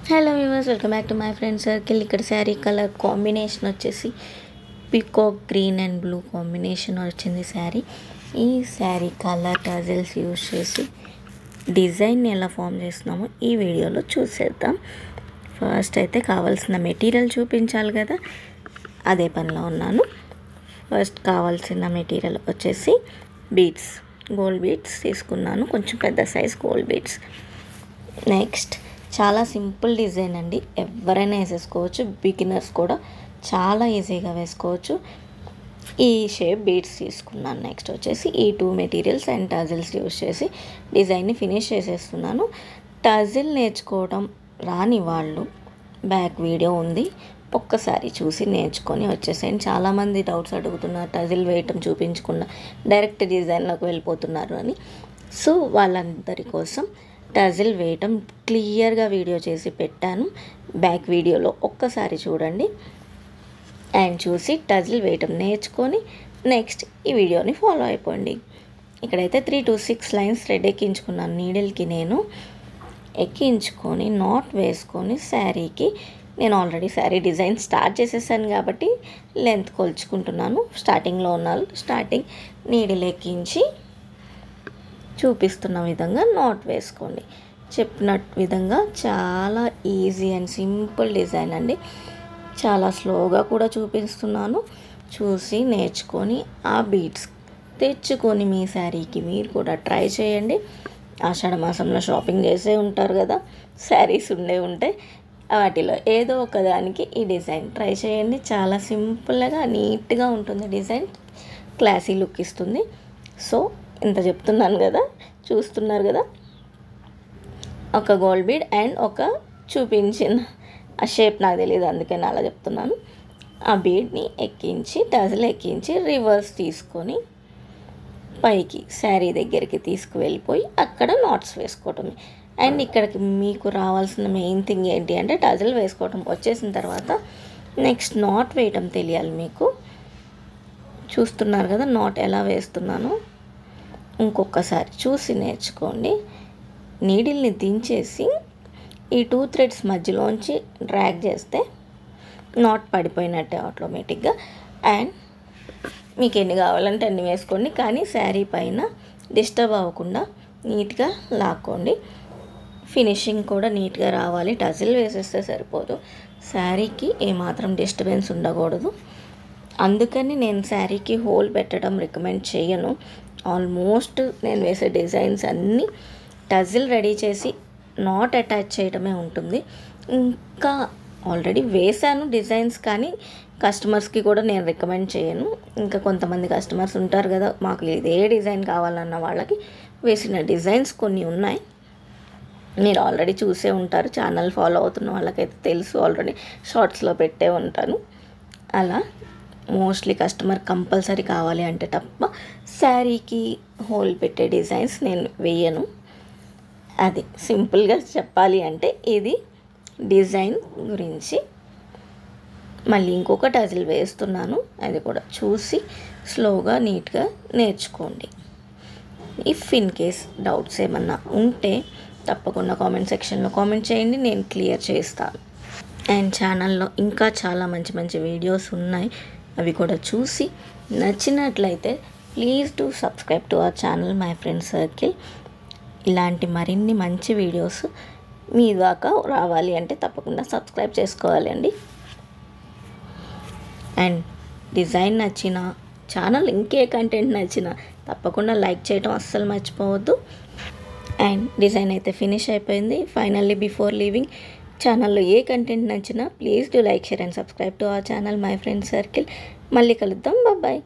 Hello viewers, welcome back to my friend circle. ఇక్కడ sari colour combination వచ్చేసి peacock green and blue combination వచ్చింది శారీ. ఈ sari colour tassels use చేసి design ఎలా form చేస్తున్నామో ఈ వీడియోలో చూసేద్దాం. ఫస్ట్ అయితే కావాల్సిన మెటీరియల్ చూపించాలి కదా, అదే పనిలో ఉన్నాను. ఫస్ట్ కావాల్సిన మెటీరియల్ వచ్చేసి బీడ్స్, గోల్డ్ బీడ్స్ తీసుకున్నాను, కొంచెం పెద్ద సైజ్ గోల్డ్ బీడ్స్. నెక్స్ట్ చాలా సింపుల్ డిజైన్ అండి, ఎవరైనా వేసేసుకోవచ్చు, బిగినర్స్ కూడా చాలా ఈజీగా వేసుకోవచ్చు. ఈ షేప్ బీడ్స్ తీసుకున్నాను. నెక్స్ట్ వచ్చేసి ఈ 2 మెటీరియల్స్ అండ్ టజిల్స్ యూస్ చేసి డిజైన్ని ఫినిష్ చేసేస్తున్నాను. టజిల్ నేర్చుకోవడం రాని వాళ్ళు బ్యాక్ వీడియో ఉంది, ఒక్కసారి చూసి నేర్చుకొని వచ్చేసేయండి. చాలామంది డౌట్స్ అడుగుతున్నారు, టజిల్ వేయటం చూపించకుండా డైరెక్ట్ డిజైన్లోకి వెళ్ళిపోతున్నారు అని. సో వాళ్ళందరి కోసం టజిల్ వేయటం క్లియర్గా వీడియో చేసి పెట్టాను. బ్యాక్ వీడియోలో ఒక్కసారి చూడండి అండ్ చూసి టజిల్ వేయటం నేర్చుకొని నెక్స్ట్ ఈ వీడియోని ఫాలో అయిపోండి. ఇక్కడైతే 3 to 6 లైన్స్ థ్రెడ్ ఎక్కించుకున్నాను. నీడిల్కి నేను ఎక్కించుకొని నాట్ వేసుకొని శారీకి, నేను ఆల్రెడీ శారీ డిజైన్ స్టార్ట్ చేసేసాను కాబట్టి లెంత్ కొలుచుకుంటున్నాను. స్టార్టింగ్లో ఉన్నాను, స్టార్టింగ్ నీడిల్ ఎక్కించి చూపిస్తున్న విధంగా నాట్ వేసుకోండి. చెప్పిన విధంగా చాలా ఈజీ అండ్ సింపుల్ డిజైన్ అండి. చాలా స్లోగా కూడా చూపిస్తున్నాను, చూసి నేర్చుకొని ఆ బీడ్స్ తెచ్చుకొని మీ శారీకి మీరు కూడా ట్రై చేయండి. ఆషాఢ మాసంలో షాపింగ్ చేసే ఉంటారు కదా, శారీస్ ఉంటాయి, వాటిలో ఏదో ఒకదానికి ఈ డిజైన్ ట్రై చేయండి. చాలా సింపుల్గా నీట్గా ఉంటుంది డిజైన్, క్లాసీ లుక్ ఇస్తుంది. సో ఇంత చెప్తున్నాను కదా, చూస్తున్నారు కదా, ఒక గోల్డ్ బీడ్ అండ్ ఒక చూపించిన ఆ షేప్ నాకు తెలియదు, అందుకని అలా చెప్తున్నాను. ఆ బీడ్ని ఎక్కించి టజిల్ ఎక్కించి రివర్స్ తీసుకొని పైకి శారీ దగ్గరికి తీసుకువెళ్ళిపోయి అక్కడ నాట్స్ వేసుకోవటమే. అండ్ ఇక్కడికి మీకు రావాల్సిన మెయిన్ థింగ్ ఏంటి అంటే టజిల్ వేసుకోవటం వచ్చేసిన తర్వాత నెక్స్ట్ నాట్ వేయటం తెలియాలి మీకు. చూస్తున్నారు కదా నాట్ ఎలా వేస్తున్నానో, ఇంకొకసారి చూసి నేర్చుకోండి. నీడిల్ని దించేసి ఈ 2 థ్రెడ్స్ మధ్యలోంచి డ్రాగ్ చేస్తే నాట్ పడిపోయినట్టే ఆటోమేటిక్గా. అండ్ మీకు ఎన్ని కావాలంటే అన్ని వేసుకోండి, కానీ శారీ పైన డిస్టర్బ్ అవ్వకుండా నీట్గా లాక్కోండి. ఫినిషింగ్ కూడా నీట్గా రావాలి. టజిల్ వేసేస్తే సరిపోదు, శారీకి ఏమాత్రం డిస్టర్బెన్స్ ఉండకూడదు. అందుకని నేను శారీకి హోల్ పెట్టడం రికమెండ్ చేయను. ఆల్మోస్ట్ నేను వేసే డిజైన్స్ అన్నీ టజిల్ రెడీ చేసి నాట్ అటాచ్ చేయడమే ఉంటుంది. ఇంకా ఆల్రెడీ వేసాను డిజైన్స్, కానీ కస్టమర్స్కి కూడా నేను రికమెండ్ చేయను. ఇంకా కొంతమంది కస్టమర్స్ ఉంటారు కదా, మాకు ఇదే డిజైన్ కావాలన్న వాళ్ళకి వేసిన డిజైన్స్ కొన్ని ఉన్నాయి. మీరు ఆల్రెడీ చూసే ఉంటారు, ఛానల్ ఫాలో అవుతున్న వాళ్ళకైతే తెలుసు, ఆల్రెడీ షార్ట్స్లో పెట్టే ఉంటాను. అలా మోస్ట్లీ కస్టమర్ కంపల్సరీ కావాలి అంటే తప్ప శారీకి హోల్ పెట్టే డిజైన్స్ నేను వేయను. అది సింపుల్గా చెప్పాలి అంటే ఇది డిజైన్ గురించి. మళ్ళీ ఇంకొక టజిల్ వేస్తున్నాను, అది కూడా చూసి స్లోగా నీట్గా నేర్చుకోండి. ఇఫ్ ఇన్ కేస్ డౌట్స్ ఏమన్నా ఉంటే తప్పకుండా కామెంట్ సెక్షన్లో కామెంట్ చేయండి, నేను క్లియర్ చేస్తాను. అండ్ ఛానల్లో ఇంకా చాలా మంచి మంచి వీడియోస్ ఉన్నాయి, అవి కూడా చూసి నచ్చినట్లయితే please to subscribe to our channel my friend circle. ఇలాంటి మరిన్ని మంచి వీడియోస్ మీ దాకా రావాలి అంటే తప్పకుండా సబ్స్క్రైబ్ చేసుకోవాలి అండి. అండ్ డిజైన్ నచ్చిన, ఛానల్ ఇంకే కంటెంట్ నచ్చినా తప్పకుండా లైక్ చేయడం అస్సలు మర్చిపోవద్దు. అండ్ డిజైన్ అయితే ఫినిష్ అయిపోయింది. ఫైనల్లీ బిఫోర్ లీవింగ్, ఛానల్లో ఏ కంటెంట్ నచ్చినా please do like, share and subscribe to our channel my friend circle. మళ్ళీ కలుద్దాం, బాయ్.